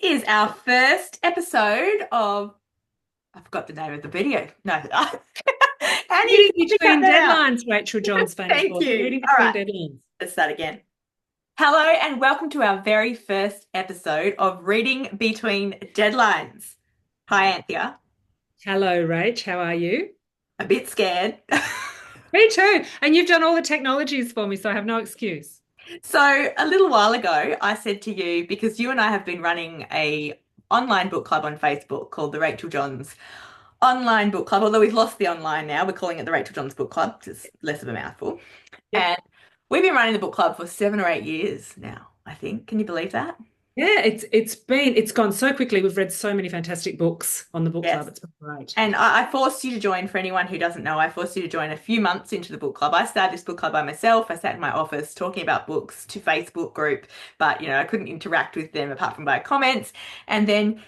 is our first episode of, I forgot the name of the video. No. Annie, you Reading can cut between that out. deadlines, Rachel John's famous Thank book. you. Reading All between right, deadlines. let's start again. Hello, and welcome to our very first episode of Reading Between Deadlines. Hi, Anthea. Hello, Rach. How are you? A bit scared. Me too. And you've done all the technologies for me, so I have no excuse. So, a little while ago, I said to you, because you and I have been running a online book club on Facebook called the Rachael Johns Online Book Club, although we've lost the online now, we're calling it the Rachael Johns Book Club 'cause it's less of a mouthful. Yep. And we've been running the book club for 7 or 8 years now, I think. Can you believe that? Yeah, it's gone so quickly. We've read so many fantastic books on the book club. Yes. It's been great. And I forced you to join, for anyone who doesn't know, I forced you to join a few months into the book club. I started this book club by myself. I sat in my office talking about books to Facebook group, but I couldn't interact with them apart from by comments. And then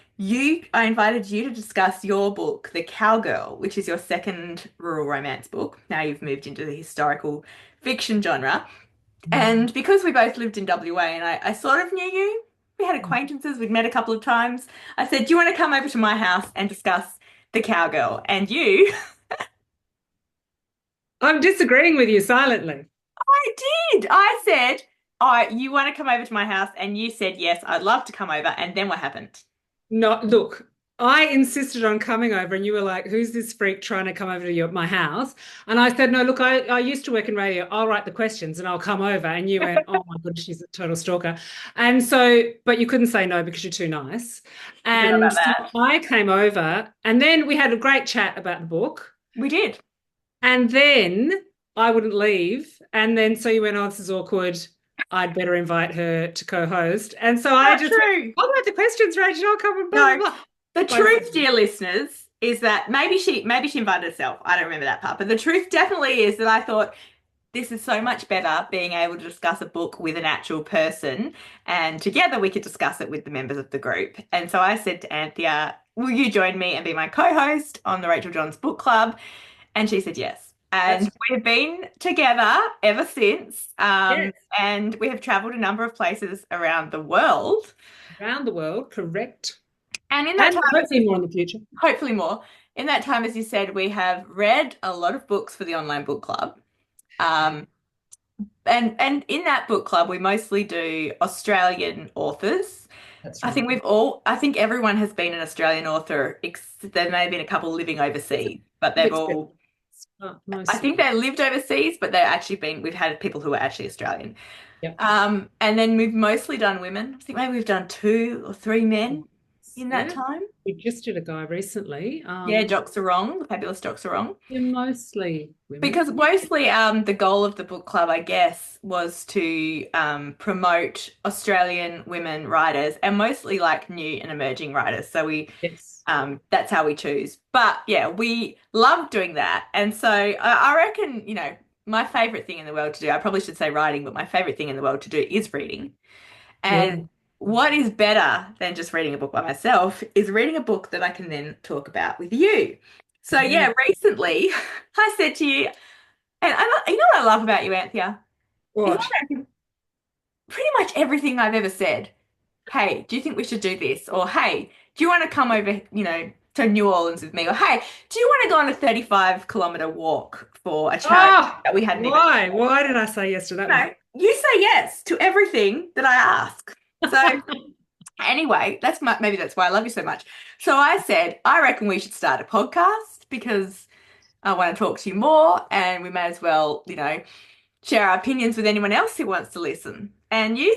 I invited you to discuss your book, The Cowgirl, which is your second rural romance book. Now you've moved into the historical fiction genre. And because we both lived in WA and I sort of knew you, we had acquaintances, we'd met a couple of times. I said, "Do you want to come over to my house and discuss The Cowgirl?" And you, I'm disagreeing with you silently. I did. I said, "Oh, you want to come over to my house?" And you said, "Yes, I'd love to come over." And then what happened? No, look, I insisted on coming over, and you were like, "Who's this freak trying to come over to my house?" And I said, "No, look, I used to work in radio. I'll write the questions and I'll come over." And you went, "Oh my goodness, she's a total stalker." And so, but you couldn't say no because you're too nice. I forgot And about so that. I came over, and then we had a great chat about the book. We did. And then I wouldn't leave. And then so you went, "Oh, this is awkward. I'd better invite her to co-host." And so I Not just went, true. "I'll write the questions, Rachel. I'll come and blah blah No. blah." The Both truth, dear listeners, is that maybe she invited herself. I don't remember that part. But the truth definitely is that I thought this is so much better being able to discuss a book with an actual person, and together we could discuss it with the members of the group. And so I said to Anthea, "Will you join me and be my co-host on the Rachael Johns Book Club?" And she said yes. that's And we've been together ever since. yes. And we have traveled a number of places around the world. Around the world, correct. And in that And time, hopefully more in the future. hopefully more. In that time, as you said, we have read a lot of books for the online book club. Um, and in that book club, we mostly do Australian authors. That's I right. think I think everyone has been an Australian author. There may have been a couple living overseas, but they've Except all, I think mostly. they lived overseas, but we've had people who are actually Australian. Yep. And then we've mostly done women. I think maybe we've done 2 or 3 men in that Yeah. time. We just did a guy recently. Yeah, Jocks are wrong. The fabulous Jocks are wrong. They're mostly women. Because mostly the goal of the book club, I guess, was to promote Australian women writers and mostly like new and emerging writers. So Yes. that's how we choose. But yeah, we love doing that. And so I reckon, my favorite thing in the world to do, I probably should say writing, but my favorite thing in the world to do is reading. And Yeah. what is better than just reading a book by myself is reading a book that I can then talk about with you. So Yeah. yeah, recently I said to you, and you know what I love about you, Anthea, is What? I know pretty much everything I've ever said. Hey, do you think we should do this? Or hey, do you want to come over, to New Orleans with me? Or hey, do you want to go on a 35-kilometer walk for a charity Oh, that we hadn't even? why? Why did I say yes to that one? No, you say yes to everything that I ask. So anyway, maybe that's why I love you so much. So I said, I reckon we should start a podcast because I want to talk to you more, and we may as well, share our opinions with anyone else who wants to listen. And you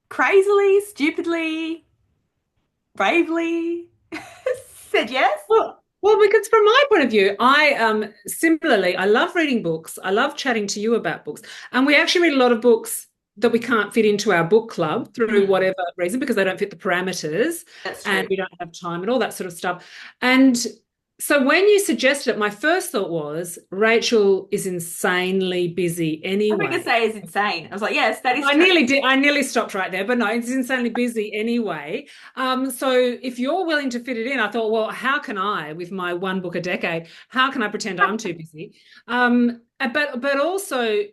crazily, stupidly, bravely said yes. Well, because from my point of view, I similarly, I love reading books. I love chatting to you about books. And we actually read a lot of books that we can't fit into our book club through Mm, whatever reason because they don't fit the parameters that's and true. we don't have time and all that sort of stuff. And so when you suggested it, my first thought was Rachel is insanely busy I think to anyway. say is insane. I was like, yes, that is I true. nearly did. I nearly stopped right there, but no, it's insanely busy anyway. So if you're willing to fit it in, I thought, well, how can I, with my one book a decade, how can I pretend I'm too busy? But also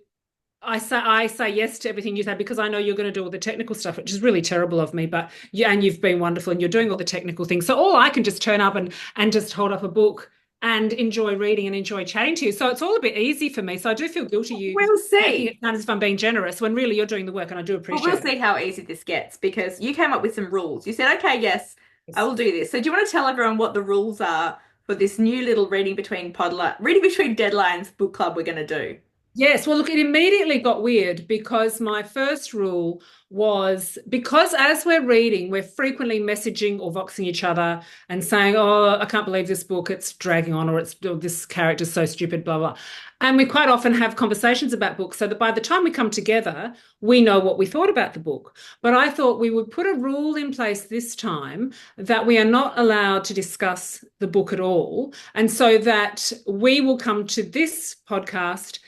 I say yes to everything you say because I know you're going to do all the technical stuff, which is really terrible of me. But yeah, and you've been wonderful, and you're doing all the technical things. So all I can just turn up and just hold up a book and enjoy reading and enjoy chatting to you. So it's all a bit easy for me. So I do feel guilty you We'll making see. it sound as if I'm being generous when really you're doing the work, and I do But we'll appreciate it. see how easy this gets because you came up with some rules. You said, okay, yes, I Yes. will do this. So do you want to tell everyone what the rules are for this new little reading between deadlines book club we're going to do? Yes, well, look, it immediately got weird because my first rule was because as we're reading, we're frequently messaging or voxing each other and saying, "Oh, I can't believe this book, it's dragging on, or this character's so stupid, blah, blah." And we quite often have conversations about books so that by the time we come together, we know what we thought about the book. But I thought we would put a rule in place this time that we are not allowed to discuss the book at all. And so that we will come to this podcast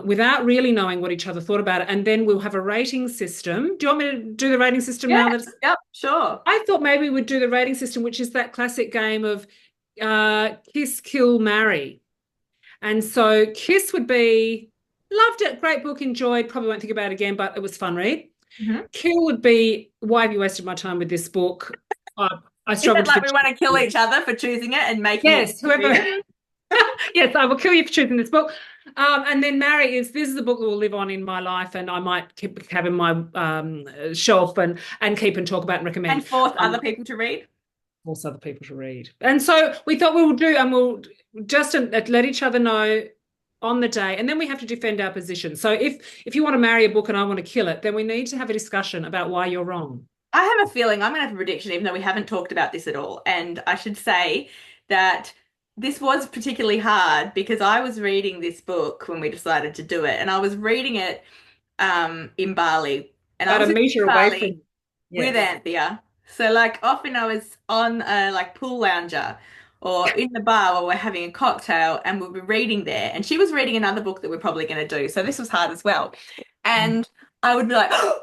without really knowing what each other thought about it. And then we'll have a rating system. Do you want me to do the rating system Yeah, now? yep, sure. I thought maybe we'd do the rating system, which is that classic game of kiss, kill, marry. And so kiss would be loved it, great book, enjoyed, probably won't think about it again, but it was fun read. Mhm. Kill would be why have you wasted my time with this book? I, I Is it struggled to like get. we want to kill each other for choosing it and making it Yes, whoever. read it? Yes, I will kill you for choosing this book. And then marry is this is the book that will live on in my life, and I might keep have in my shelf and keep and talk about and And recommend. force other Um, people to read? Force other people to read. And so we thought we will do, and we'll just let each other know on the day, and then we have to defend our position. So if you want to marry a book and I want to kill it, then we need to have a discussion about why you're wrong. I have a feeling I'm going to have a prediction, even though we haven't talked about this at all. And I should say that this was particularly hard because I was reading this book when we decided to do it, and I was reading it in Bali, and I About a was in meter away Bali from, with yes. Anthea. So like often I was on a like pool lounger or in the bar while we're having a cocktail and we'll be reading there. And she was reading another book that we're probably going to do. So this was hard as well. And I would be like, oh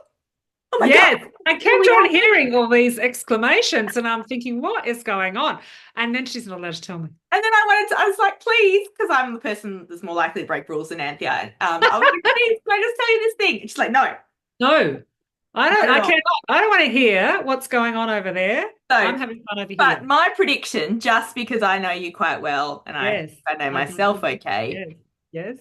my God, Yes, I kept here we on are. hearing all these exclamations, and I'm thinking, what is going on? And then she's not allowed to tell me. And then I was like, please, because I'm the person that's more likely to break rules than Anthea. I was like, please, can I just tell you this thing? And she's like, no, No, I don't. not at I all. cannot. I don't want to hear what's going on over there. So, I'm having fun over but here. my prediction, just because I know you quite well and Yes, I know I do. myself okay. Yes, yes.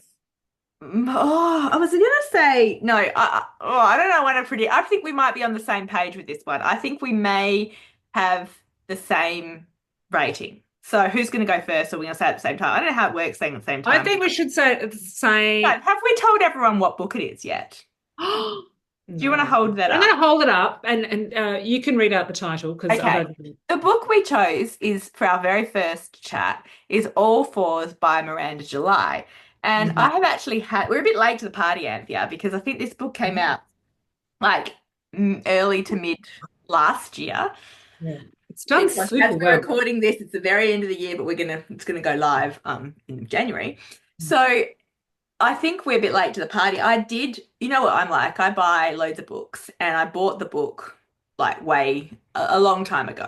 Oh, I was gonna say no. I don't know what to predict. I think we might be on the same page with this one. I think we may have the same rating. So who's going to go first? Or we're going to say at the same time? I don't know how it works saying at the same I time. think we should say. Have we told everyone what book it is yet? Do you want to No, hold that I'm going up? to hold it up, and you can read out the title because I Okay. don't. The book we chose is for our very first chat is All Fours by Miranda July. And I Mhm. have actually we're a bit late to the party, Anthea, because I think this book came out like early to mid last year. Yeah, it's done Because as super we're well. recording this, it's the very end of the year, but it's gonna go live in January. So I think we're a bit late to the party. You know what I'm like. I buy loads of books, and I bought the book like way a long time ago.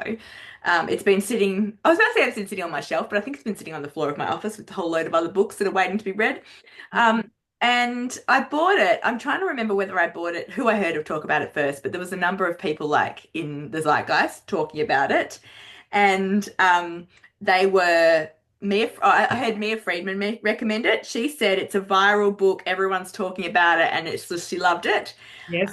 It's been sitting. I was about to say it's been sitting on my shelf, but I think it's been sitting on the floor of my office with a whole load of other books that are waiting to be read. Um, and I bought it. I'm trying to remember whether I bought it, who I heard of talk about it first, but there was a number of people like in the zeitgeist talking about it, and they were. I heard Mia Friedman recommend it. She said it's a viral book, everyone's talking about it, and it's just she loved it. Yes.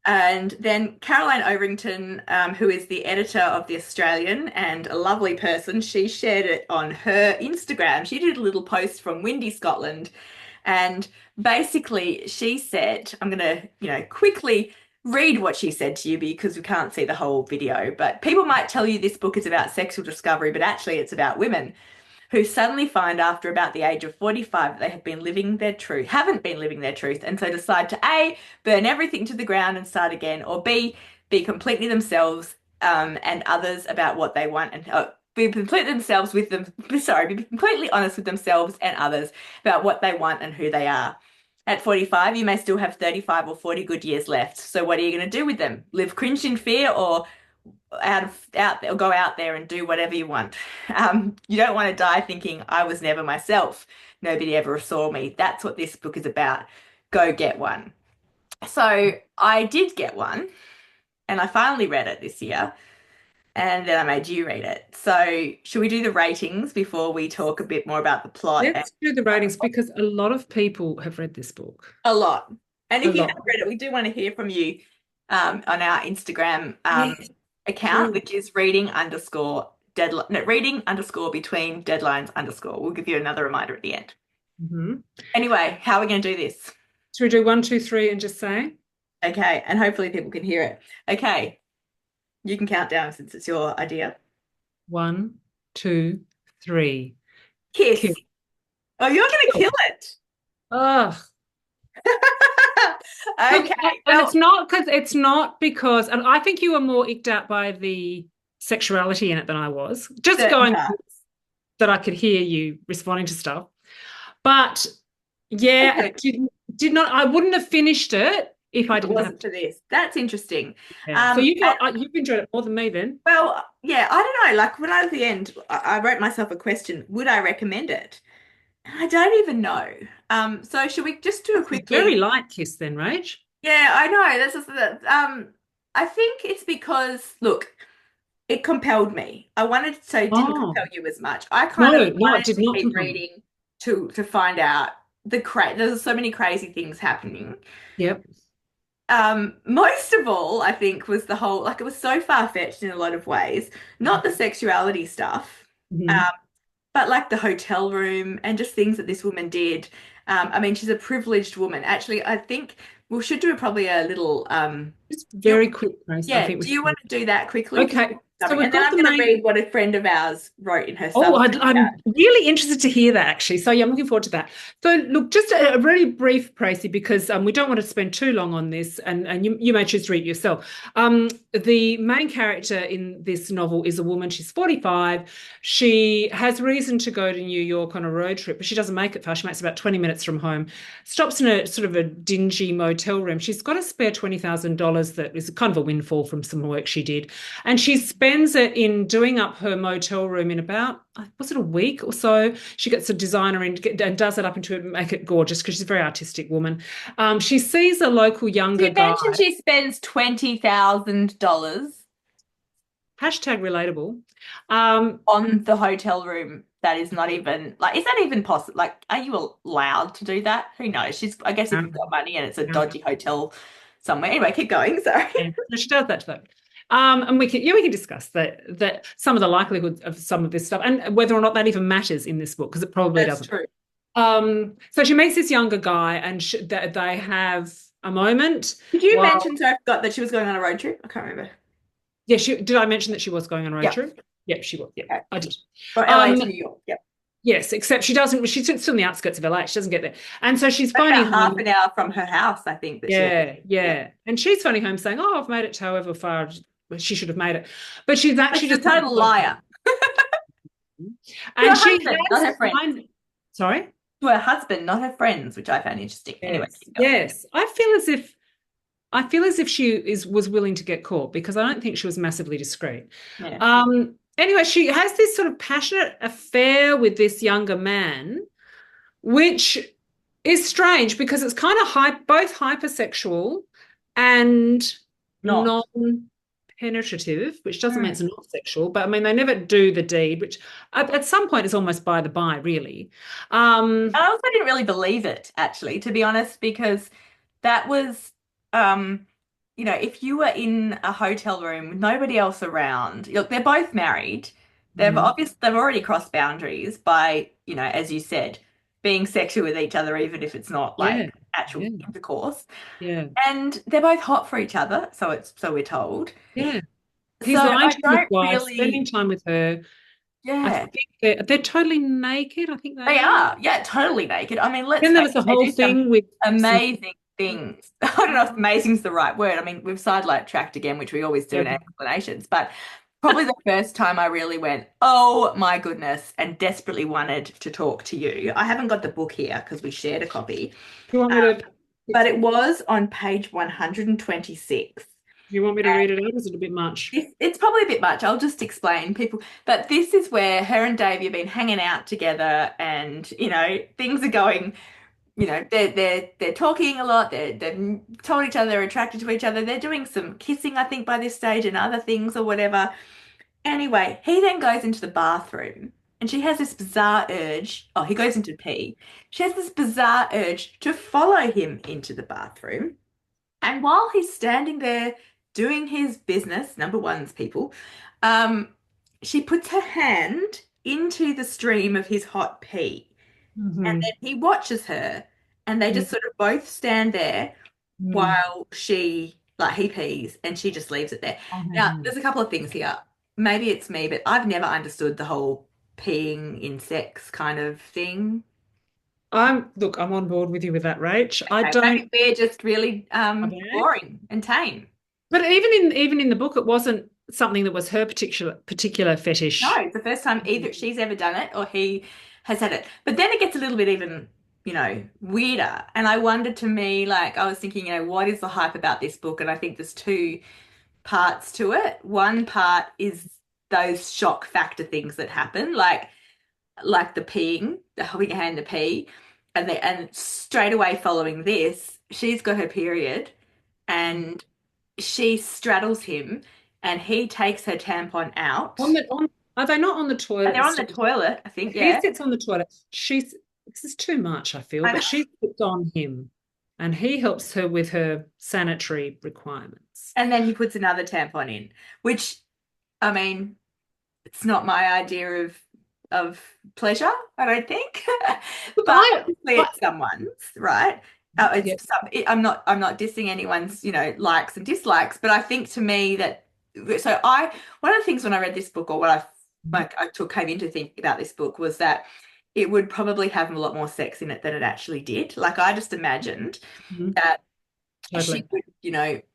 And then Caroline Overington, who is the editor of The Australian and a lovely person, she shared it on her Instagram. She did a little post from Windy, Scotland, and basically she said, I'm going to, quickly read what she said to you because we can't see the whole video, but people might tell you this book is about sexual discovery, but actually it's about women who suddenly find after about the age of 45 that they haven't been living their truth, and so decide to A, burn everything to the ground and start again, or B, be completely themselves and others about what they want and be completely themselves with them, sorry, be completely honest with themselves and others about what they want and who they are. At 45, you may still have 35 or 40 good years left. So what are you going to do with them? Live cringed in fear or out there, or go out there and do whatever you want. You don't want to die thinking I was never myself. Nobody ever saw me. That's what this book is about. go get one. So I did get one, and I finally read it this year, and then I made you read it. So should we do the ratings before we talk a bit more about the plot and Let's do the ratings because a lot of people have read this book. a lot? And A if you lot. have read it, we do want to hear from you on our Instagram Yes, account, true. which is reading underscore deadline, no, reading underscore between deadlines underscore. We'll give you another reminder at the end. Hmm. Anyway, how are we going to do this? Should we do one, two, three, and just say Okay, and hopefully people can hear it. Okay, you can count down since it's your idea. one, two, three. Kiss. Kill. Oh, you're going to Kill. kill it. Ugh. Look, Okay, and well, it's not because, and I think you were more icked out by the sexuality in it than I was. Just certain going parts. that I could hear you responding to stuff. But yeah, Okay, I wouldn't have finished it if I if it didn't have wasn't to. for this. That's interesting. Yeah. So And you've enjoyed it more than me then. well, yeah, I don't know. Like when I was at the end, I wrote myself a question. Would I recommend it? I don't even know. So should we just do a That's a very quickie? light kiss then, Rach. Yeah, I know. That's just that. I think it's because look, it compelled me. I wanted, so it didn't Oh, compel you as much. I no, kind of no, it wanted did to not keep compel me. reading to find out there's so many crazy things happening. Yep. Most of all, I think, was the whole, like, it was so far-fetched in a lot of ways. Not the sexuality stuff, Mhm. um, but like the hotel room and just things that this woman did. I mean, she's a privileged woman. Actually, I think we should do probably a little, Just do you, very quick, Grace. I yeah, think we do you should. want to do that quickly? Just Okay, so we've and then got I'm the going to main. read what a friend of ours wrote in her Oh, Substack I'm about. really interested to hear that actually. So yeah, I'm looking forward to that. So look, just a really brief précis because we don't want to spend too long on this, and you may choose to read it yourself. The main character in this novel is a woman. She's 45. She has reason to go to New York on a road trip, but she doesn't make it far. She makes about 20 minutes from home. Stops in a sort of a dingy motel room. She's got a spare $20,000 that is kind of a windfall from some work she did. And she spends it in doing up her motel room in about, was it a week or so? She gets a designer in and does it up into it, make it gorgeous because she's a very artistic woman. She sees a local younger She guy, mentioned she spends $20,000 hashtag relatable. Um, on the hotel room. That is not even like, is that even possible? Like, are you allowed to do that? Who knows? I guess if you've got money and it's a dodgy hotel somewhere. Anyway, keep going. Sorry. yeah, so she does that to them. And we can discuss that some of the likelihood of some of this stuff and whether or not that even matters in this book because it probably That's doesn't. true. So she meets this younger guy, and they have a moment. Did you Well, mention, so I forgot that she was going on a road trip? I can't remember. yeah, did I mention that she was going on a road Yeah. trip? Yep, she was. Yeah, Okay. I did. From LA Um, to New York. Yep. yes, except she doesn't. She's still in the outskirts of LA. She doesn't get there, and so she's About phoning half home. an hour from her house, I think that she. Yeah, Yeah. yeah, and she's phoning home saying, "Oh, I've made it to however far she should have made it," but she's But actually she's a just put total liar. To and her she husband, not has her friends. sorry. To her husband, not her friends, which I found interesting. Anyway, Yes, keep going. yes. I feel as if she was willing to get caught because I don't think she was massively discreet. Yeah. Anyway, she has this sort of passionate affair with this younger man, which is strange because it's kind of both hypersexual and Not. non-penetrative, which doesn't mean Hmm. it's not sexual, but I mean they never do the deed, which at some point is almost by the by, really. Um, I also didn't really believe it, actually, to be honest, because that was, um, if you were in a hotel room with nobody else around, look, they're both married. mhm. They've already crossed boundaries by, as you said, being sexual with each other, even if it's not Yeah, like actual yeah, intercourse. yeah, And they're both hot for each other, so we're told. yeah. So He's lying I to his don't wife, spending really, time with her. I yeah. think they're totally naked. I think they They are. are, yeah, totally naked. I mean, let's Then there face was the it, they whole do some thing with some. amazing things. I don't know if amazing is the right word. I mean, we've sidetracked again, which we always do Yeah. in our explanations, but probably the first time I really went, oh my goodness, and desperately wanted to talk to you. I haven't got the book here because we shared a copy, Do you want me to? but it was on page 126. Do you want me to read it out? Is it a bit much? It's probably a bit much. I'll just explain people. But this is where her and Davey have been hanging out together and, things are going they're talking a lot. They've told each other they're attracted to each other. They're doing some kissing, I think, by this stage and other things or whatever. Anyway, he then goes into the bathroom and she has this bizarre urge. Oh, he goes into pee. She has this bizarre urge to follow him into the bathroom. And while he's standing there doing his business, number ones, people, um, she puts her hand into the stream of his hot pee. And then Hmm. he watches her, and they just sort of both stand there Mm-hmm. while he pees, and she just leaves it there. Now, there's a couple of things here. Maybe it's me, but I've never understood the whole peeing in sex kind of thing. I'm on board with you with that, Rach. I Okay, maybe don't. we're just really Okay. boring and tame. But even in the book, it wasn't something that was her particular No, fetish. it's the first time either she's ever done it or he has had it. But then it gets a little bit even, weirder. And I wondered to me, like, I was thinking, what is the hype about this book? And I think there's two parts to it. One part is those shock factor things that happen, like the peeing, the helping her hand to pee, and straight away following this, she's got her period and she straddles him and he takes her tampon On out. the on Are they not on the And toilet they're on the instead? toilet, I think, He yeah. sits on the toilet. This is too much, I feel, I but know. she sits on him and he helps her with her sanitary requirements. And then he puts another tampon in, which I mean, it's not my idea of pleasure, I don't think. Look, But obviously I it's someone's, right? yeah. I'm not dissing anyone's, likes and dislikes, but I think to me that one of the things when I read this book or what came into thinking about this book was that it would probably have a lot more sex in it than it actually did. Like I just imagined Mhm. that she Totally. would,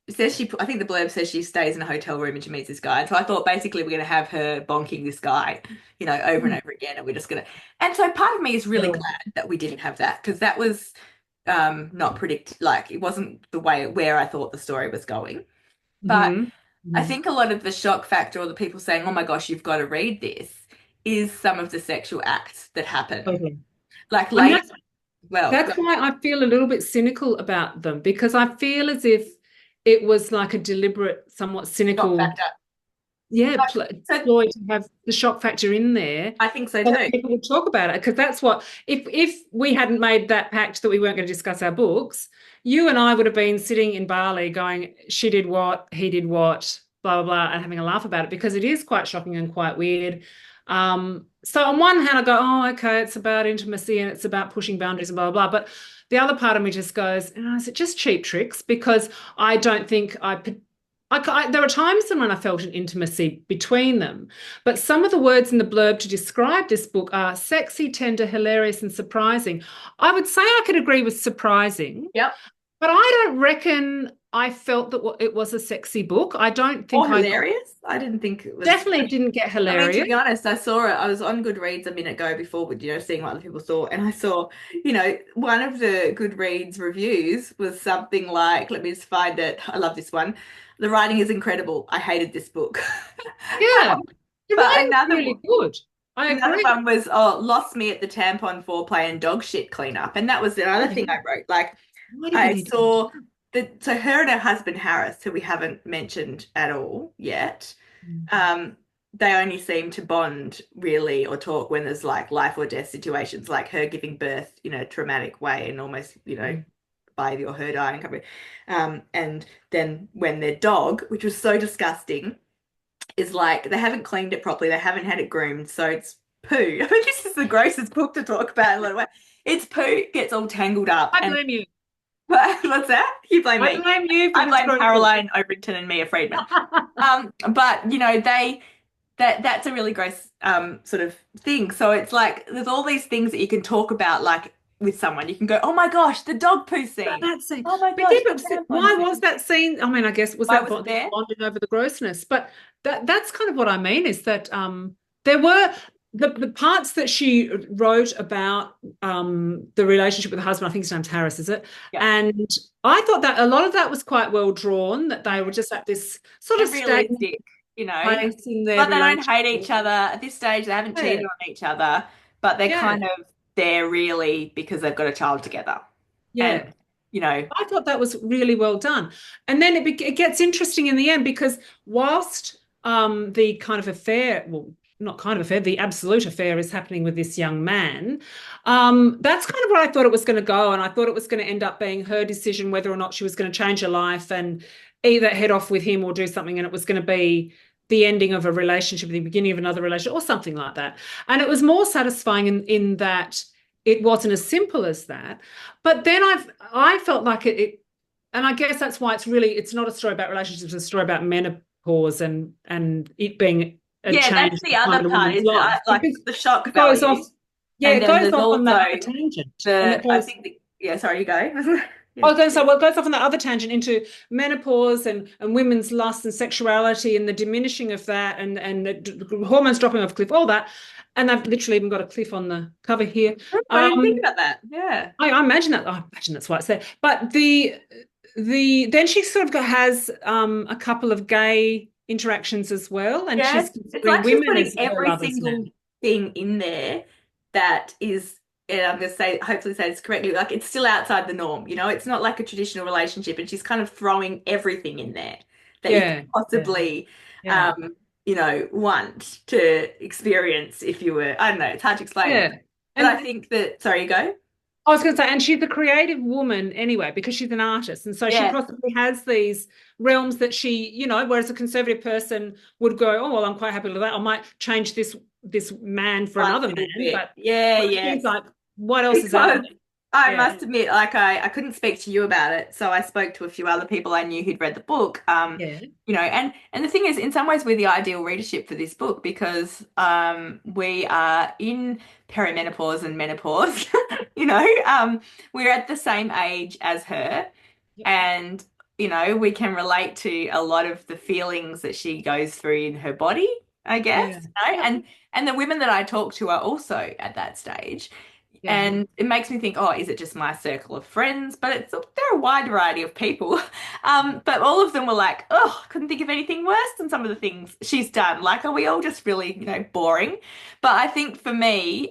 it says I think the blurb says she stays in a hotel room and she meets this guy. And so I thought basically we're going to have her bonking this guy, over and Mhm. over again. And we're just going to, and so part of me is really Well, glad that we didn't have that because that was not like it wasn't the way where I thought the story was going. But mhm. I Mhm. think a lot of the shock factor or the people saying, oh my gosh, you've got to read this is some of the sexual acts that happen. Totally. Like And later, well, that's why I feel a little bit cynical about them because I feel as if it was like a deliberate, somewhat shock cynical, factor. yeah, So ploy to have the shock factor in there I think so so that too. people would talk about it. Because that's what, if we hadn't made that pact that we weren't going to discuss our books, you and I would have been sitting in Bali going, she did what, he did what, blah, blah, blah, and having a laugh about it because it is quite shocking and quite weird. So on one hand, I go, oh, okay, it's about intimacy and it's about pushing boundaries and blah, blah, blah. But the other part of me just goes, is it just cheap tricks? Because I don't think there are times when I felt an intimacy between them, but some of the words in the blurb to describe this book are sexy, tender, hilarious, and surprising. I would say I could agree with surprising, Yep. but I don't reckon I felt that it was a sexy book. I don't Or think I hilarious. I didn't think it was. definitely didn't get I mean, to hilarious. be honest, I saw it. I was on Goodreads a minute ago before, with seeing what other people saw, and I saw, one of the Goodreads reviews was something like, let me just find it. I love this one. The writing is incredible. I hated this book. Yeah, Um, the but writing's really good. I another agree. one was, oh, lost me at the tampon foreplay and dog shit cleanup, and that was Oh, another thing yeah. I wrote. Like, Why did we I need to go into saw so her and her husband Harris, who we haven't mentioned at all yet. that? Um, they only seem to bond really or talk when there's like life or death situations, like her giving birth in a traumatic way and almost, Mm. baby or her dying. And then when their dog, which was so disgusting, is like they haven't cleaned it properly, they haven't had it groomed, so it's poo. I mean, this is the grossest book to talk about in a lot of ways. It's poo, gets all tangled up. I And blame you. what's that? You blame I me. blame you for I this blame gross book. Caroline Overington and Mia Friedman. But that's a really gross sort of thing. So it's like there's all these things that you can talk about like with someone. You can go, oh my gosh, the dog poo About scene. that scene. Oh my But yeah, gosh, the but tampon why scene. was that scene? I mean, I guess was Why that was it there? bonding over the grossness? But that's kind of what I mean is that there were the parts that she wrote about the relationship with the husband. I think his name's Harris, is it? Yeah. And I thought that a lot of that was quite well drawn. That they were just at this sort of And stagnant realistic, place in their Like they don't hate relationship. each other. At this stage, they haven't Yeah, cheated on each other, but they're yeah. kind of there really because they've got a child together. Yeah. And, you know, I thought that was really well done. And then it gets interesting in the end because whilst the kind of affair, well, not kind of affair, the absolute affair is happening with this young man, that's kind of where I thought it was going to go. And I thought it was going to end up being her decision whether or not she was going to change her life and either head off with him or do something. And it was going to be the ending of a relationship, the beginning of another relationship, or something like that. And it was more satisfying in that it wasn't as simple as that. But then I felt like and I guess that's why it's not a story about relationships, it's a story about menopause and it being a yeah, that's change the time other in a part, woman's isn't it? life Like because the shock it goes value. off, yeah, And it then goes there's off on also that other tangent, and it I goes. think, yeah, sorry, you go. I Yeah. was going to say, well, it goes off on that other tangent into menopause and women's lust and sexuality and the diminishing of that and the hormones dropping off a cliff, all that. And I've literally even got a cliff on the cover here. I didn't think Um, about that. Yeah. I imagine that. I imagine that's why it's there. But then she sort of has a couple of gay interactions as well, and Yeah. she's It's considering like she's women putting as her every lovers now. single thing in there that is, and I'm going to say, hopefully say this correctly, like it's still outside the norm, you know? It's not like a traditional relationship, and she's kind of throwing everything in there that you could Yeah, yeah, possibly, yeah, want to experience if you were, I don't know, it's hard to explain. yeah. But I And think that, sorry, you go. I was going to say, and she's a creative woman anyway, because she's an artist. And so she Yeah. possibly has these realms that whereas a conservative person would go, oh, well, I'm quite happy with that. I might change this man for One another little man. bit. Yeah, But yeah. she's like, what else is out Because there? I Yeah, must admit, like I couldn't speak to you about it, so I spoke to a few other people I knew who'd read the book. yeah, And the thing is, in some ways, we're the ideal readership for this book because we are in perimenopause and menopause. You know, we're at the same age as her, yeah, and we can relate to a lot of the feelings that she goes through in her body, I guess, yeah, you know, and the women that I talk to are also at that stage. yeah. And it makes me think, oh, is it just my circle of friends? But they're a wide variety of people. But all of them were like, oh, I couldn't think of anything worse than some of the things she's done. Like, are we all just really, boring? But I think for me,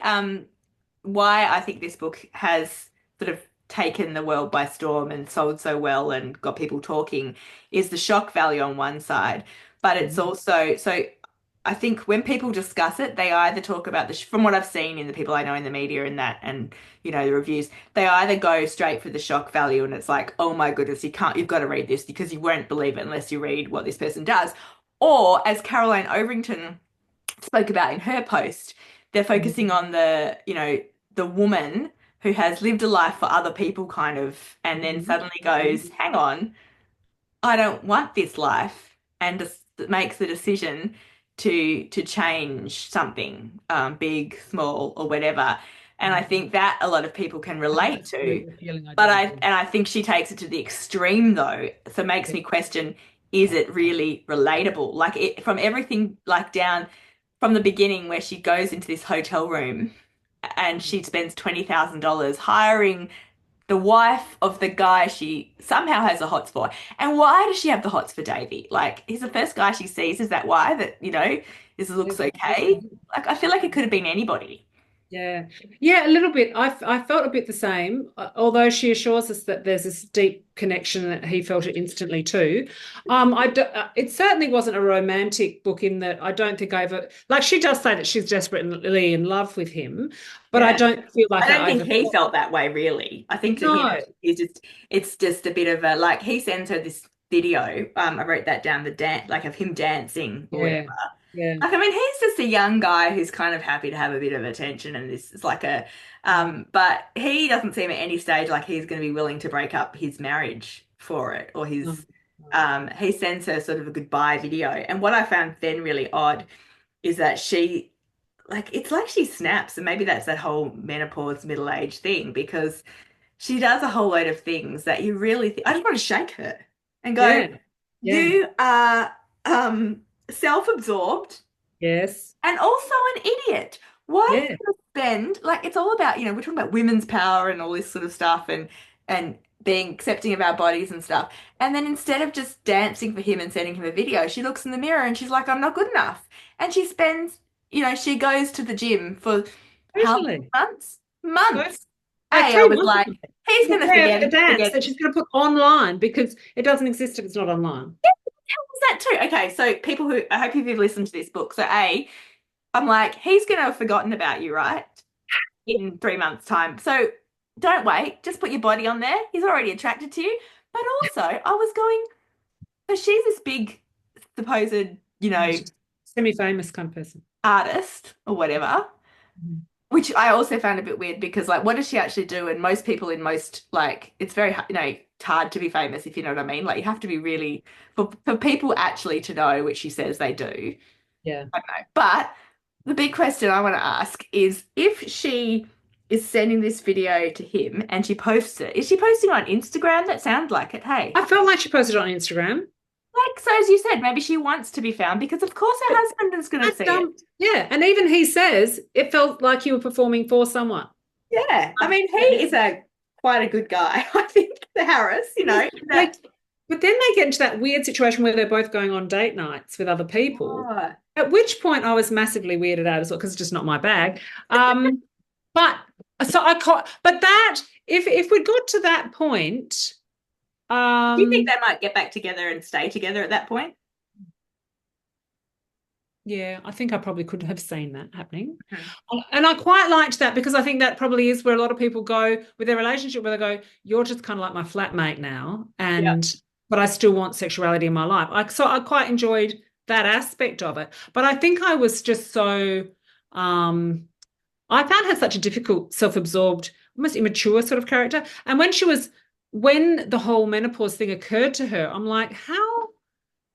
why I think this book has sort of taken the world by storm and sold so well and got people talking is the shock value on one side, but it's Mhm. also so I think when people discuss it, they either talk about from what I've seen in the people I know in the media and that and the reviews, they either go straight for the shock value and it's like, oh my goodness, you've got to read this because you won't believe it unless you read what this person does. Or as Caroline Overington spoke about in her post, they're focusing on the woman who has lived a life for other people kind of, and then Mhm. suddenly goes, hang on, I don't want this life, and just makes the decision to change something, big, small, or whatever. And I Mhm. think that a lot of people can I know relate that's to. the feeling I But do I as well. and I think she takes it to the extreme though. So it makes Yeah. me question, is it really relatable? Like from everything like down from the beginning where she goes into this hotel room and she spends $20,000 hiring the wife of the guy she somehow has a hots for. And why does she have the hots for Davy? Like, he's the first guy she sees. Is that why this looks okay? Like, I feel like it could have been anybody. Yeah, yeah, a little bit. I felt a bit the same, although she assures us that there's this deep connection that he felt it instantly too. It certainly wasn't a romantic book in that I don't think I ever like she does say that she's desperately in love with him, but I Yeah. don't feel I like don't I think ever he felt felt that way, really. I think to him, no. it's just a bit of a, like, he sends her this video. I wrote that down, the dance, like of him dancing or whatever. Yeah, yeah, Like, I mean, he's just a young guy who's kind of happy to have a bit of attention, and this is like but he doesn't seem at any stage like he's going to be willing to break up his marriage for it, or no, no. he sends her sort of a goodbye video. And what I found then really odd is that it's like she snaps, and maybe that's that whole menopause, middle age thing, because she does a whole load of things that you really I just want to shake her and go, Yeah, yeah, you are self-absorbed yes, and also an idiot. Why are yeah. you going to spend, like, it's all about, we're talking about women's power and all this sort of stuff and being accepting of our bodies and stuff. And then instead of just dancing for him and sending him a video, she looks in the mirror and she's like, I'm not good enough. And she spends, she goes to the gym for how many Totally. months? Totally. Months. I 3 was months like, ago. he's To going to prepare for the dance forget. that she's going to put online because it doesn't exist if it's not online. That too. Okay, so people who I hope you've listened to this book. So I'm like, he's going to have forgotten about you, right? In 3 months' time. So don't wait. Just put your body on there. He's already attracted to you. But also, I was going, so she's this big supposed, Yeah, she's a semi-famous kind of person. artist or whatever. Mhm. Which I also found a bit weird because, like, what does she actually do? And most people in most, like, it's very, it's hard to be famous if you know what I mean. Like, you have to be really, for people actually to know, which she says they do. Yeah. I don't know. But the big question I want to ask is if she is sending this video to him and she posts it, is she posting on Instagram? That sounds like it. Hey, I felt like she posted it on Instagram. like, so as you said, maybe she wants to be found because, of course, her husband is going to see it. Yeah, and even he says it felt like you were performing for someone. Yeah, I mean, he is a quite a good guy. I think the Harris, Like, that. but then they get into that weird situation where they're both going on date nights with other people. Oh, At which point I was massively weirded out as well because it's just not my bag. But so I caught, but that if we got to that point, do you think um, they might get back together and stay together at that point? yeah, I think I probably could have seen that happening. Mhm. And I quite liked that because I think that probably is where a lot of people go with their relationship, where they go, "You're just kind of like my flatmate now, Yeah. and but I still want sexuality in my life." So I quite enjoyed that aspect of it. But I think I was just so um I found her such a difficult, self-absorbed, almost immature sort of character. And when the whole menopause thing occurred to her, I'm like, how are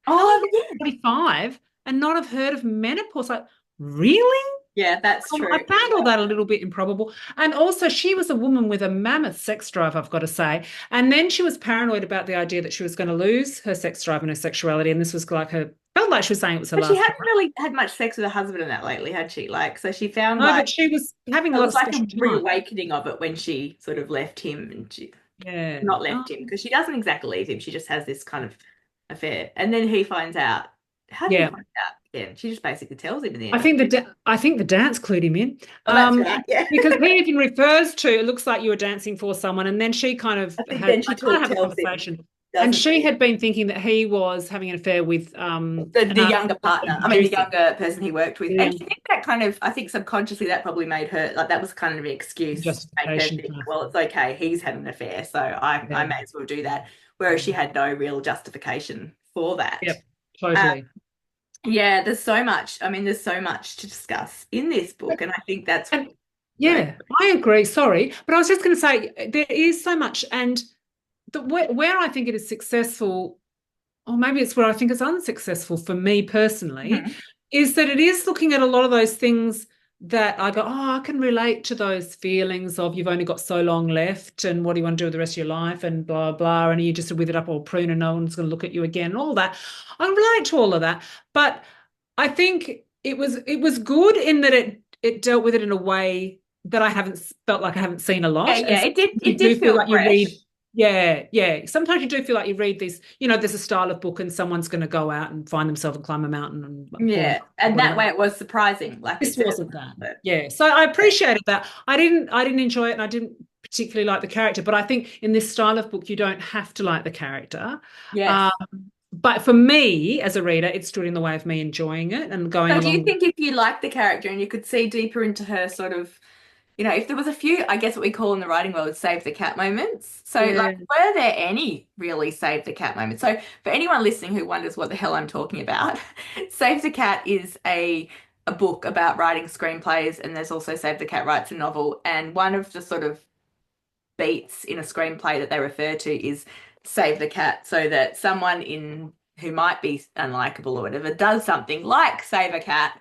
Oh, you yeah. 45 and not have heard of menopause? Like, really? Yeah, that's I true. found all that a little bit improbable. And also, she was a woman with a mammoth sex drive, I've got to say. And then she was paranoid about the idea that she was going to lose her sex drive and her sexuality. And this was like felt like she was saying it was her But she last hadn't time. really had much sex with her husband in that lately, had she? Like, so she found No, like but she was having a it lot was of like a special time. reawakening of it when she sort of left him and she Yeah. not Oh, left him because she doesn't exactly leave him. She just has this kind of affair. And then he finds out. How did he yeah. find out again? She just basically tells him in the I end. think I think the dance clued him in. Oh, that's right. Yeah. Because he even refers to it looks like you were dancing for someone, and then she kind of I think had then she I kind of have a tells him, conversation, and doesn't she she? had been thinking that he was having an affair with The another younger partner, I mean, the producer. younger person he worked with. And Yeah, do you think that kind of, I think subconsciously that probably made her, like, that was kind of an excuse to make her justification think, kind of well, thing. it's okay, he's had an affair, so I Yeah, may as well do that. Whereas she had no real justification for that. yep, Um, totally. yeah, there's so much. I mean, there's so much to discuss in this book. And I think that's, And sorry. yeah, I agree. Sorry, but I was just going to say there is so much, and where I think it is successful, or maybe it's where I think it's unsuccessful for me personally, Mhm. is that it is looking at a lot of those things that I go, oh, I can relate to those feelings of you've only got so long left and what do you want to do with the rest of your life and blah, blah, and you just a withered up old prune and no one's going to look at you again and all that. I relate to all of that. But I think it was good in that it dealt with it in a way that I haven't felt like I haven't seen a Yeah, lot. And yeah, so it you did do feel feel like you read, fresh. yeah, yeah. Sometimes you do feel like you read these, there's a style of book and someone's going to go out and find themselves and climb a mountain and fall in Yeah. love with And that somebody. way it was surprising. Like This it said, wasn't that. but Yeah. So I yeah. appreciated that. I didn't enjoy it and I didn't particularly like the character, but I think in this style of book, you don't have to like the character. Yes. Um, but for me as a reader, it stood in the way of me enjoying it and going So do you along. think if you liked the character and you could see deeper into her sort of, if there was a few, I guess what we call in the writing world save the cat moments. So like Yeah. were there any really save the cat moments? So for anyone listening who wonders what the hell I'm talking about, Save the Cat is a book about writing screenplays and there's also Save the Cat writes a novel and one of the sort of beats in a screenplay that they refer to is save the cat so that someone in who might be unlikable or whatever does something like save a cat.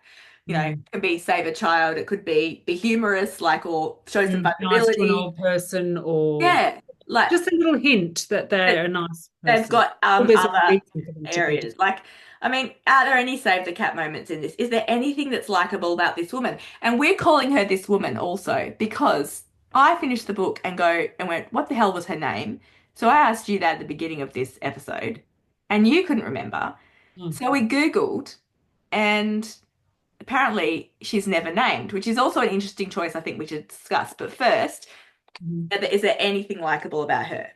Mm. Can be save a child. It could be humorous, like or show some Nice to an vulnerability. old person or Yeah, like just a little hint that that they're a nice they've person. got Or there's a other reason for them to be. areas. Like, I mean, are there any save the cat moments in this? Is there anything that's likable about this woman? And we're calling her this woman also because I finished the book and went, what the hell was her name? So I asked you that at the beginning of this episode, and you couldn't remember. Mm. So we Googled, and apparently she's never named, which is also an interesting choice I think we should discuss. But first, Mhm. Is there anything likable about her?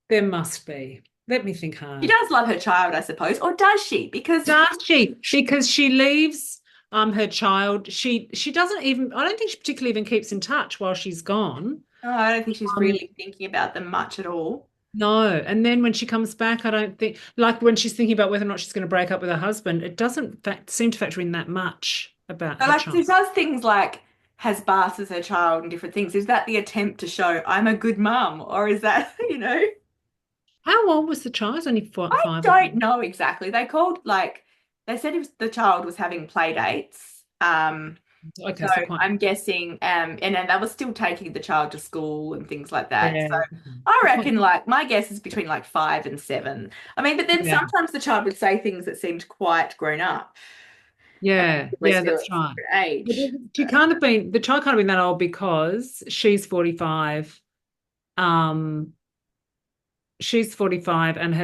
There must be. Let me think She hard. does love her child, I suppose, or does she? Because Does she? Because she leaves her child. She doesn't even, I don't think she particularly even keeps in touch while she's gone. oh, I don't think she's Um, really thinking about them much at all. no. And then when she comes back, I don't think, like when she's thinking about whether or not she's going to break up with her husband, it doesn't seem to factor in that much about So her like child. she does things like has baths as her child and different things. Is that the attempt to show I'm a good mum, or is that, How old was the child? Only four, I five. don't know exactly. They said if the child was having play dates. Okay, So so quite. I'm guessing, and then they were still taking the child to school and things like that. Yeah. So I So quite, reckon, like, my guess is between like 5 and 7. I mean, but then yeah. sometimes the child would say things that seemed quite grown up. Yeah. It was Yeah, still that's at a right. secret But age. she can't have been, the child can't have been that old because Um, she's 45 and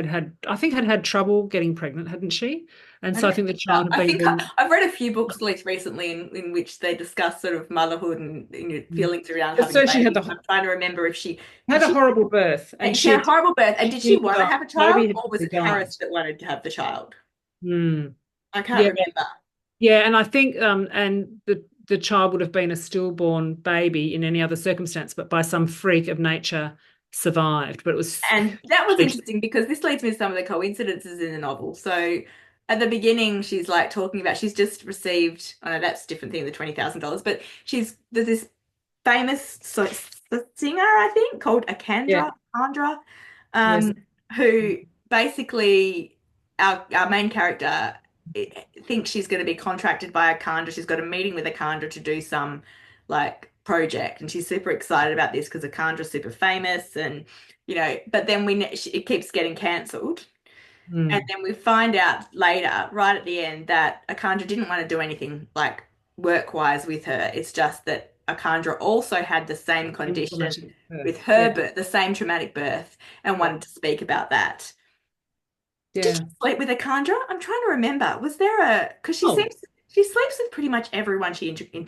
I think had trouble getting pregnant, hadn't she? And I so I don't think the think that. child had I been think born. I've read a few books at least recently in which they discuss sort of motherhood and feelings around having a So she baby. I'm trying to remember if she did had a she horrible birth and she had a horrible birth and did she she want to have a child Toby had or was probably it Harris died. that wanted to have the child? Mm. I can't Yeah, remember. yeah, and I think and the child would have been a stillborn baby in any other circumstance, but by some freak of nature survived. But it was And that was interesting because this leads me to some of the coincidences in the novel. So at the beginning, she's like talking about she's just received, I know that's a different thing, the $20,000, but there's this famous singer, I think, called yeah, Akandra, yes, um, who basically our main character thinks she's going to be contracted by Akandra. She's got a meeting with Akandra to do some like project, and she's super excited about this because Akandra's super famous, and but then it keeps getting cancelled. And mm. then we find out later, right at the end, that Akandra didn't want to do anything like work-wise with her. It's just that Akandra also had the same condition Traumatic birth. with Yeah, her birth, the same traumatic birth, and yeah, wanted to speak about that. Did she yeah. sleep with Akandra? I'm trying to remember. Was there because Oh, she sleeps with pretty much everyone she do you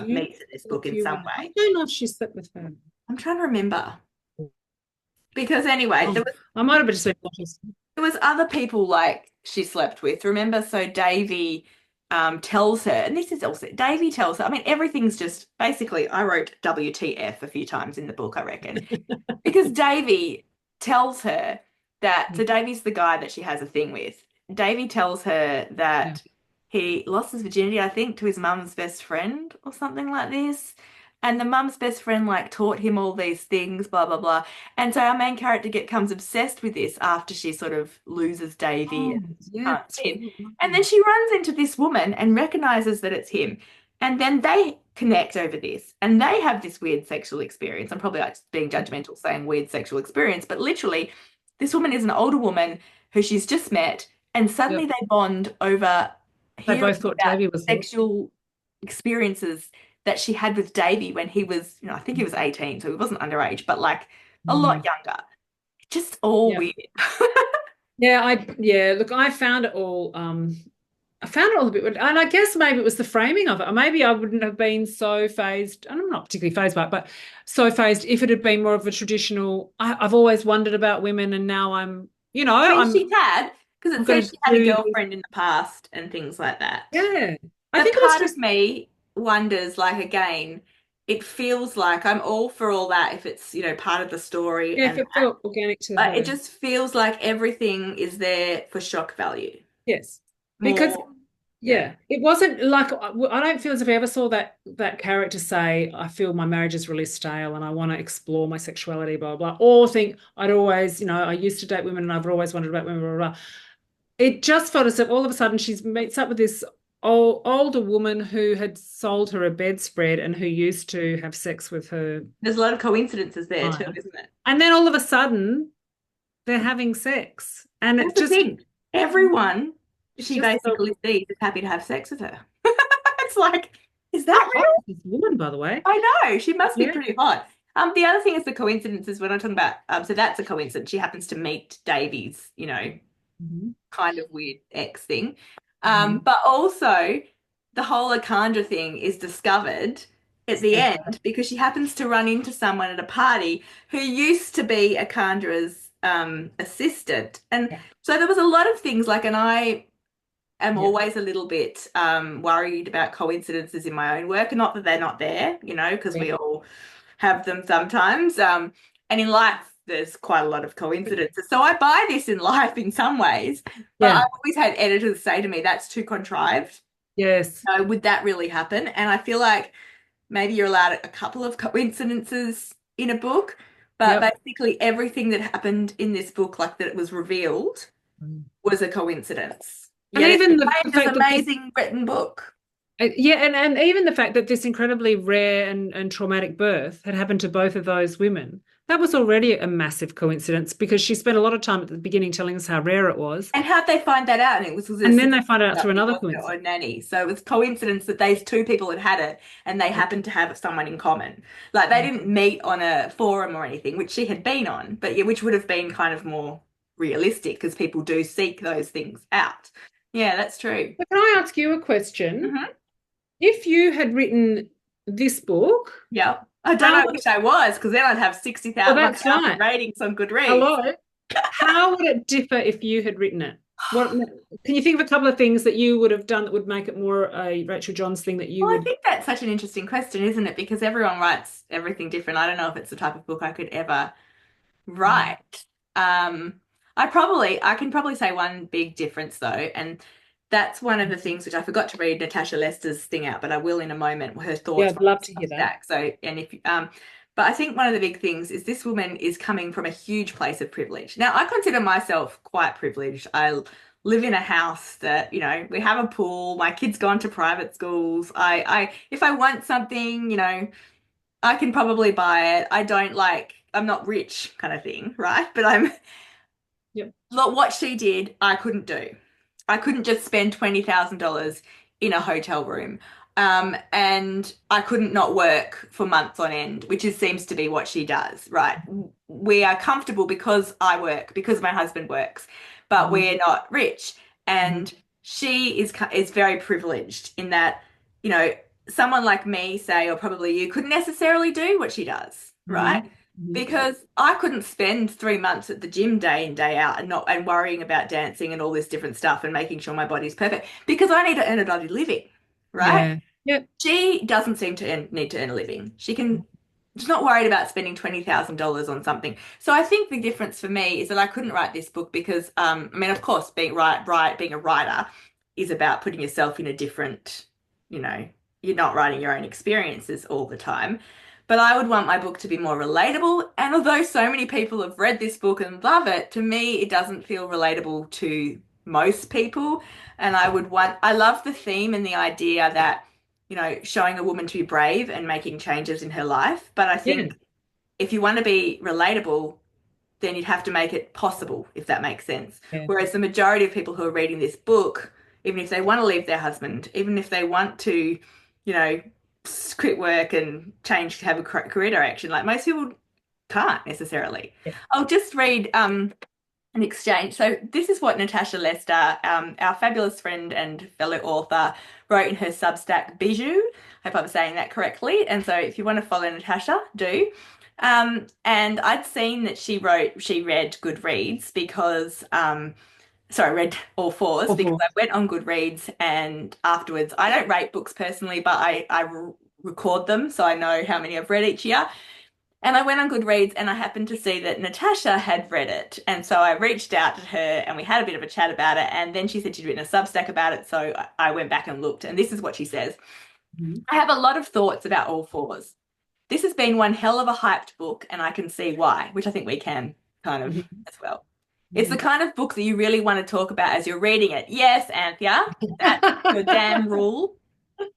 meets in this if book in you some want? I way. don't know if she slept with her. I'm trying to remember because anyway, Oh, I might have just been conscious. there was other people like she slept with. Remember, so Davy tells her, and this is also Davy tells her. I mean, everything's just basically. I wrote WTF a few times in the book, I reckon, because Davy tells her that. So Davy's the guy that she has a thing with. Davy tells her Yeah. that he lost his virginity, I think, to his mum's best friend or something like this. And the mum's best friend like taught him all these things, blah blah blah. And so our main character becomes obsessed with this after she sort of loses Davy and Oh, yeah, can't that's see him. And then right. she runs into this woman and recognizes that it's him. And then they connect over this and they have this weird sexual experience. I'm probably like being judgmental saying weird sexual experience, but literally, this woman is an older woman who she's just met, and suddenly Yep. they bond over They hearing both thought about Davy was hot. sexual experiences that she had with Davy when he was, I think he was 18, so he wasn't underage, but like a lot Mm. younger. Just all Yeah. weird. Yeah, look, I found it all a bit weird. And I guess maybe it was the framing of it. Or maybe I wouldn't have been so phased, and I'm not particularly phased by it, but so phased if it had been more of a traditional, I've always wondered about women and now I mean, she had, because I'm it says gonna she had a do this. girlfriend in the past and things like that. Yeah. I But think it was part of just, me wonders, like, again, it feels like I'm all for all that if it's, part of the story yeah, and if it that. felt organic to But it her. just feels like everything is there for shock value. Yes. Because More, yeah. yeah, it wasn't like I don't feel as if I ever saw that character say, I feel my marriage is really stale and I want to explore my sexuality, blah, blah, or think I'd always, I used to date women and I've always wondered about women, blah, blah, blah. It just felt as if all of a sudden she meets up with this older woman who had sold her a bedspread and who used to have sex with her There's a lot of coincidences there too, client. isn't it? And then all of a sudden they're having sex. And That's it the just thing. Everyone it she just felt basically sees is happy to have sex with her. It's like, is how that hot real? is this woman, by the way? I know. She must be Yeah. pretty hot. The other thing is the coincidences when I'm talking about, so that's a coincidence. She happens to meet Davies, Mhm. kind of weird ex thing. Mhm. But also the whole Akandra thing is discovered. at the end because she happens to run into someone at a party who used to be a conjurer's assistant. And Yeah. so there was a lot of things like, and I am Yeah. always a little bit worried about coincidences in my own work. And not that they're not there, you know, because Yeah. we all have them sometimes. And in life, there's quite a lot of coincidences. So I buy this in life in some ways, but Yeah. I've always had editors say to me, that's too contrived. Yes. So would that really happen? And I feel like maybe you're allowed a couple of coincidences in a book, but Yep. basically everything that happened in this book, like that it was revealed, Mm. was a coincidence. And Yet it's even the made this fact that this, amazing written book. yeah, and even the fact that this incredibly rare and traumatic birth had happened to both of those women, that was already a massive coincidence because she spent a lot of time at the beginning telling us how rare it was. And how'd they find that out? And it was a And then they sister find out through something, another wasn't it, or coincidence. a nanny? So it was coincidence that these two people had it and they Yeah. happened to have someone in common. Like they didn't meet on a forum or anything, which she had been on, but yeah, which would have been kind of more realistic because people do seek those things out. Yeah, that's true. But can I ask you a question? Hmm. If you had written this book, Yeah. I don't how know would, which I was because then I'd have well, 60,000 that's 1,000 right. ratings on Goodreads. Hello. How would it differ if you had written it? What can you think of a couple of things that you would have done that would make it more a Rachel Johns thing that you Well, I would? think that's such an interesting question, isn't it? Because everyone writes everything different. I don't know if it's the type of book I could ever Mm. write. I can probably say one big difference though, and that's one of the things which I forgot to read Natasha Lester's thing out, but I will in a moment, her Yeah, thoughts I'd from love to hear that. Substack. So, and if but I think one of the big things is this woman is coming from a huge place of privilege. Now, I consider myself quite privileged. I live in a house that, you know, we have a pool, my kids go into private schools. If I want something, you know, I can probably buy it. I don't like, I'm not rich kind of thing, right? But I'm, Yep. look, what she did, I couldn't do. I couldn't just spend $20,000 in a hotel room. And I couldn't not work for months on end, which is, seems to be what she does, right? We are comfortable because I work, because my husband works, but Mhm. we're not rich. Mhm. And she is very privileged in that, you know, someone like me, say, or probably you, couldn't necessarily do what she does, right? Mhm. Mhm. Because I couldn't spend 3 months at the gym day in, day out and not and worrying about dancing and all this different stuff and making sure my body's perfect because I need to earn a bloody living, right? Yeah. Yep. She doesn't seem to need to earn a living. She's not worried about spending $20,000 on something. So I think the difference for me is that I couldn't write this book because, I mean, of course, being a writer is about putting yourself in a different, you know, you're not writing your own experiences all the time. But I would want my book to be more relatable. And although so many people have read this book and love it, to me, it doesn't feel relatable to most people. And I love the theme and the idea that, you know, showing a woman to be brave and making changes in her life. But I Yeah. think if you want to be relatable, then you'd have to make it possible, if that makes sense. Yeah. Whereas the majority of people who are reading this book, even if they want to leave their husband, even if they want to, you know, quit work and change to have a career direction, like most people can't necessarily. Yeah. I'll just read an exchange. So this is what Natasha Lester, our fabulous friend and fellow author, wrote in her Substack Bijou. I hope I'm saying that correctly. And so if you want to follow Natasha, do. And I'd seen that she read Goodreads because, sorry, read All Fours because Awful. I went on Goodreads and afterwards, I don't rate books personally, but I record them so I know how many I've read each year. And I went on Goodreads and I happened to see that Natasha had read it. And so I reached out to her and we had a bit of a chat about it. And then she said she'd written a Substack about it. So I went back and looked. And this is what she says. Mhm. I have a lot of thoughts about All Fours. This has been one hell of a hyped book, and I can see why, which I think we can kind of Mhm. as well. It's the Mhm. kind of book that you really want to talk about as you're reading it. Yes, Anthea, that's your damn rule.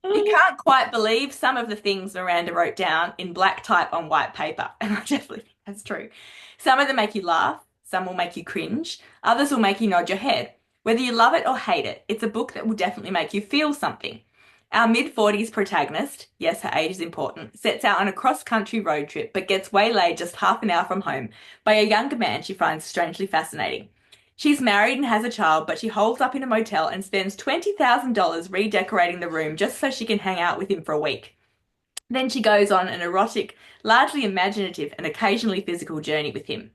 You can't quite believe some of the things Miranda wrote down in black type on white paper. And I definitely think that's true. Some of them make you laugh, some will make you cringe, others will make you nod your head. Whether you love it or hate it, it's a book that will definitely make you feel something. Our mid-40s protagonist, yes, her age is important, sets out on a cross-country road trip but gets waylaid just half an hour from home by a younger man she finds strangely fascinating. She's married and has a child, but she holds up in a motel and spends $20,000 redecorating the room just so she can hang out with him for a week. Then she goes on an erotic, largely imaginative, and occasionally physical journey with him.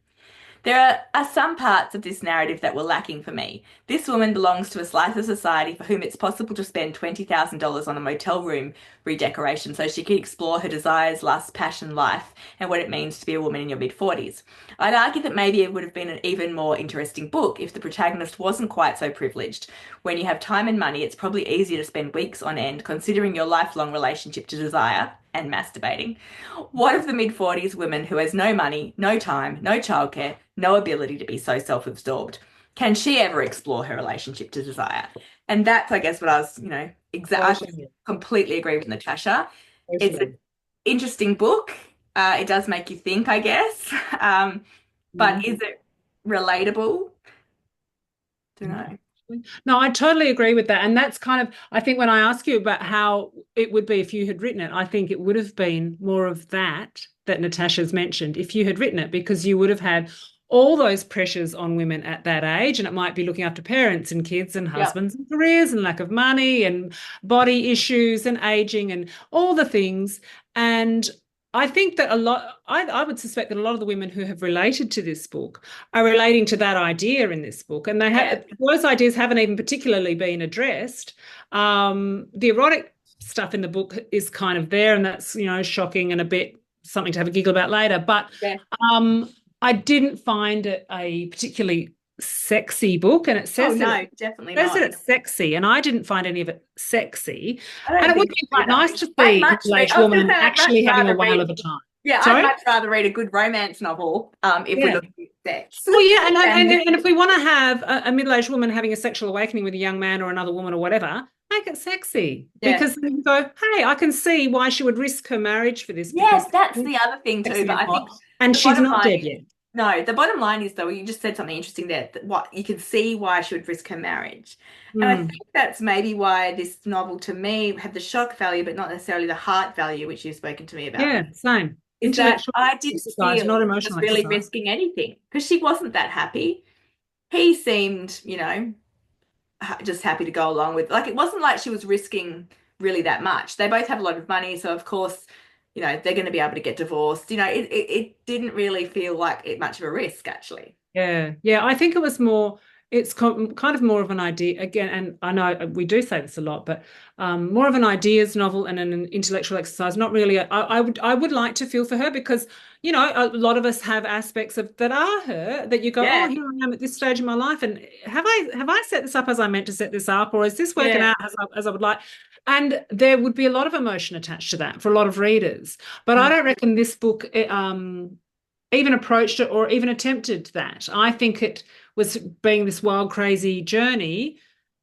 There are some parts of this narrative that were lacking for me. This woman belongs to a slice of society for whom it's possible to spend $20,000 on a motel room redecoration so she can explore her desires, lust, passion, life, and what it means to be a woman in your mid-40s. I'd argue that maybe it would have been an even more interesting book if the protagonist wasn't quite so privileged. When you have time and money, it's probably easier to spend weeks on end considering your lifelong relationship to desire and masturbating. What of the mid-40s woman who has no money, no time, no childcare, no ability to be so self-absorbed? Can she ever explore her relationship to desire? And that's, I guess, what I was, I Totally. completely agree with Natasha. It's an Totally. interesting book. It does make you think, I guess. But is Mhm. it relatable? Don't No, know. no, I totally agree with that. And that's kind of, I think when I ask you about how it would be if you had written it, I think it would have been more of that Natasha's mentioned if you had written it, because you would have had all those pressures on women at that age. And it might be looking after parents and kids and Yep. husbands and careers and lack of money and body issues and aging and all the things. And I think that I would suspect that a lot of the women who have related to this book are relating to that idea in this book, and Yeah. those ideas haven't even particularly been addressed. The erotic stuff in the book is kind of there, and that's shocking and a bit something to have a giggle about later. But Yeah. um, I didn't find it a particularly sexy book, and it Oh says that no, definitely says that not. it's sexy, and I didn't find any of it sexy. I And don't it would think be so quite nice though. to I'd see a much read. middle-aged I was going to woman say I'd much actually having a rather whale read. of a time. Yeah, I'd Sorry? much rather read a good romance novel. If we're Yeah. looking at sex, Well, yeah, and and and if we want to have a middle-aged woman having a sexual awakening with a young man or another woman or whatever, make it sexy yeah, because then you go, hey, I can see why she would risk her marriage for this because yes, that's she's the other thing too. sexy But and I think hot, and the she's bottom not line dead is yet. no. The bottom line is though, you just said something interesting there. That what you can see why she would risk her marriage, and I think Mm. that's maybe why this novel to me had the shock value, but not necessarily the heart value, which you've spoken to me about Yeah, before. same. Is that Intellectual I didn't exercise, feel not she was emotional really exercise. risking anything because she wasn't that happy. He seemed, just happy to go along with. Like it wasn't like she was risking really that much. They both have a lot of money, so of course, they're going to be able to get divorced. It didn't really feel like it much of a risk actually. Yeah, yeah. I think it was more, it's kind of more of an idea again, and I know we do say this a lot, but more of an ideas novel and an intellectual exercise. Not really. I would like to feel for her because a lot of us have aspects of that are her that you go, oh, Yeah, here I am at this stage of my life, and have I set this up as I meant to set this up, or is this working yeah. out as I would like? And there would be a lot of emotion attached to that for a lot of readers. But I Mm. don't reckon this book even approached it or even attempted that. I think it was being this wild, crazy journey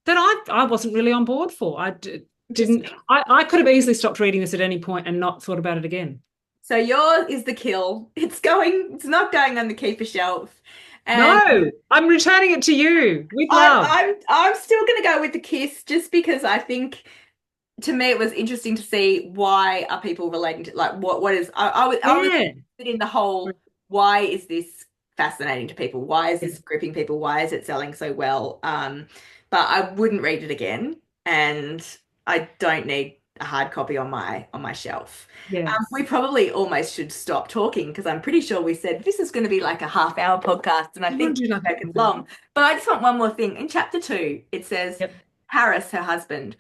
that I wasn't really on board for. Didn't. Interesting. I could have easily stopped reading this at any point and not thought about it again. So yours is the kill. It's not going on the keeper shelf. And No, I'm returning it to you with I'm love. I'm I'm still gonna go with the kiss just because I think to me it was interesting to see why are people relating to like what is I was Yeah. interested in the whole why is this fascinating to people? Why is this gripping people? Why is it selling so well? But I wouldn't read it again, and I don't need a hard copy on my shelf. We Yes. probably almost should stop talking because I'm pretty sure we said this is going to be like a half-hour podcast, and I You want think to do we've like spoken long. But I just want one more thing. In chapter 2, it says Yep. Harris, her husband,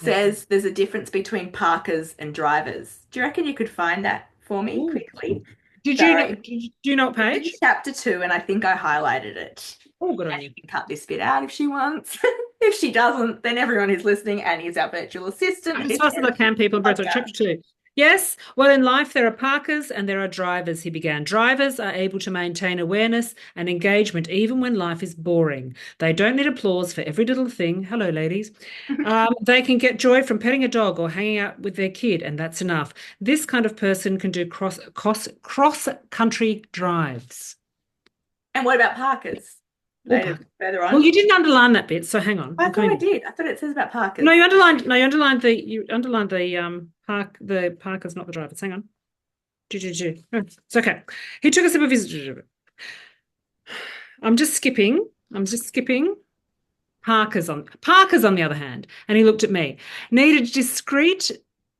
Yep. says there's a difference between parkers and drivers. Do you reckon you could find that for me Ooh. quickly? Did you know? Sorry. Do you know what It's in page? chapter 2, and I think I highlighted it. Oh, good on And you. you can cut this bit out if she wants. If she doesn't, then everyone who's listening and is our virtual assistant. As fast as I can, people, breath of chapter Podcast. 2. Yes, well, in life, there are parkers and there are drivers, he began. Drivers are able to maintain awareness and engagement even when life is boring. They don't need applause for every little thing. Hello, ladies. They can get joy from petting a dog or hanging out with their kid, and that's enough. This kind of person can do cross country drives. And what about parkers? Or Later, park. further Well, on. you didn't underline that bit, so hang on. I I'm thought coming I back. did. I thought it says about No, parkers. you underlined the the parkers, not the drivers. Hang on. No, it's okay. He took a sip of his. I'm just skipping. I'm just skipping. Parker's on the other hand, and he looked at me. Needed discreet.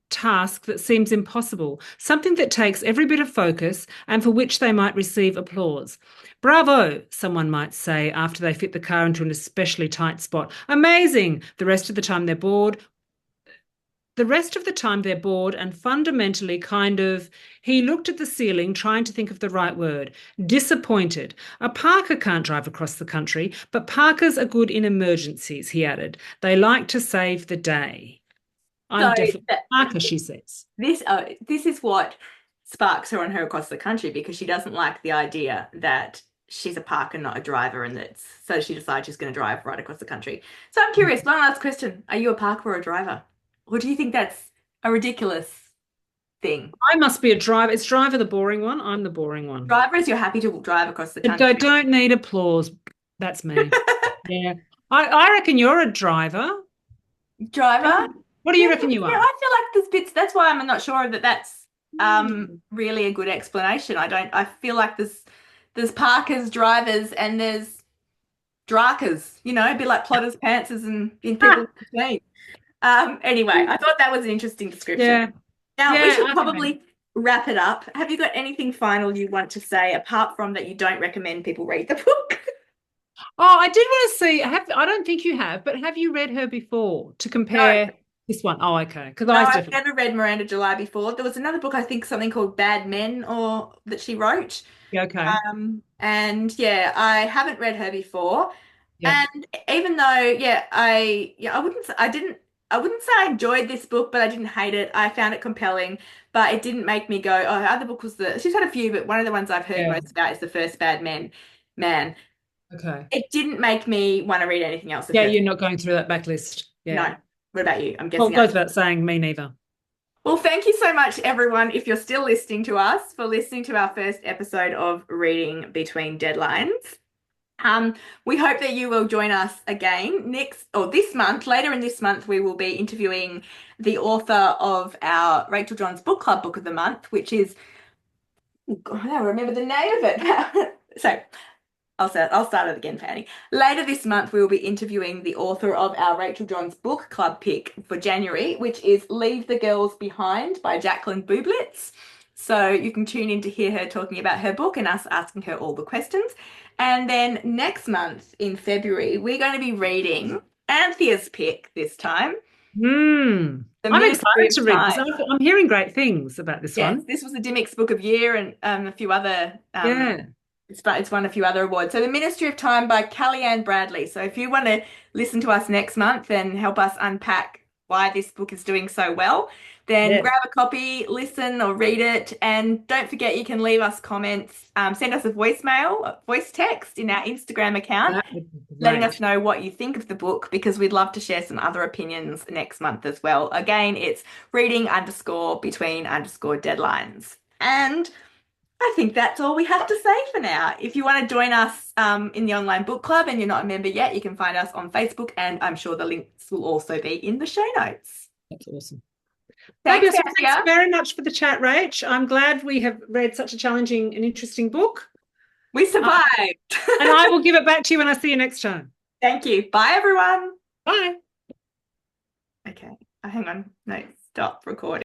task that seems impossible, something that takes every bit of focus and for which they might receive applause. Bravo, someone might say after they fit the car into an especially tight spot. Amazing. The rest of the time they're bored. The rest of the time they're bored and fundamentally kind of, he looked at the ceiling trying to think of the right word, disappointed. A Parker can't drive across the country, but Parkers are good in emergencies, he added. They like to save the day. So I'm definitely Parker, she says. this is what sparks her on her across the country because she doesn't like the idea that she's a parker, not a driver, and that's so she decides she's going to drive right across the country. So I'm curious, one last question. Are you a parker or a driver? Or do you think that's a ridiculous thing? I must be a driver. Is driver the boring one? I'm the boring one. Drivers, you're happy to drive across the I country. don't need applause. That's me. Yeah. I reckon you're a driver. Driver? What do Yeah, you reckon you yeah, are? I feel like there's bits. That's why I'm not sure that that's Hmm. really a good explanation. I feel like there's parkers, drivers, and there's drakers, a bit like plotters, pantsers, and in people Ah, between. Anyway, I thought that was an interesting description. yeah. Now we Yeah, should okay. probably wrap it up. Have you got anything final you want to say apart from that you don't recommend people read the book? Oh, I did want to see. I don't think you have, but have you read her before to No, compare this one? Oh, okay. Because no, I I've definitely. never read Miranda July before. There was another book, I think something called Bad Men or that she wrote. Yeah, okay. And yeah, I haven't read her before. Yep. And even though, I wouldn't, I wouldn't say I enjoyed this book, but I didn't hate it. I found it compelling, but it didn't make me go, oh, her other book was she's had a few, but one of the ones I've heard Yeah. most about is The First Bad Man. Okay. It didn't make me want to read anything else. The Yeah, first, you're not going through that backlist. Yeah. no. What about you? I'm Well, guessing goes that's. without saying, me neither. Well, thank you so much, everyone, if you're still listening to us, for listening to our first episode of Reading Between Deadlines. We hope that you will join us again next or this month. Later in this month, we will be interviewing the author of our Rachel Johns Book Club Book of the Month, which is, oh God, I don't remember the name of it. So I'll start it again, Fanny. Later this month, we will be interviewing the author of our Rachel Johns Book Club pick for January, which is Leave the Girls Behind by Jacqueline Bublitz. So you can tune in to hear her talking about her book and us asking her all the questions. And then next month in February, we're going to be reading Anthea's pick this time, The I'm Ministry excited of to read this. Time. I'm hearing great things about this Yes, one. this was the Dymocks Book of Year and a few other Yeah. it's won a few other awards. So The Ministry of Time by Kellyanne Bradley. So if you want to listen to us next month and help us unpack why this book is doing so well, then Yes. grab a copy, listen or read it. And don't forget you can leave us comments, send us a voicemail, a voice text in our Instagram account, That would be letting us great. know what you think of the book because we'd love to share some other opinions next month as well. Again, it's reading underscore between underscore deadlines. And I think that's all we have to say for now. If you want to join us in the online book club and you're not a member yet, you can find us on Facebook, and I'm sure the links will also be in the show notes. That's awesome. Thanks, Fabulous. Well, thanks Anthea. very much for the chat, Rach. I'm glad we have read such a challenging and interesting book. We Uh, survived. and I will give it back to you when I see you next time. Thank you. Bye, everyone. Bye. Okay. Hang on. No, stop recording.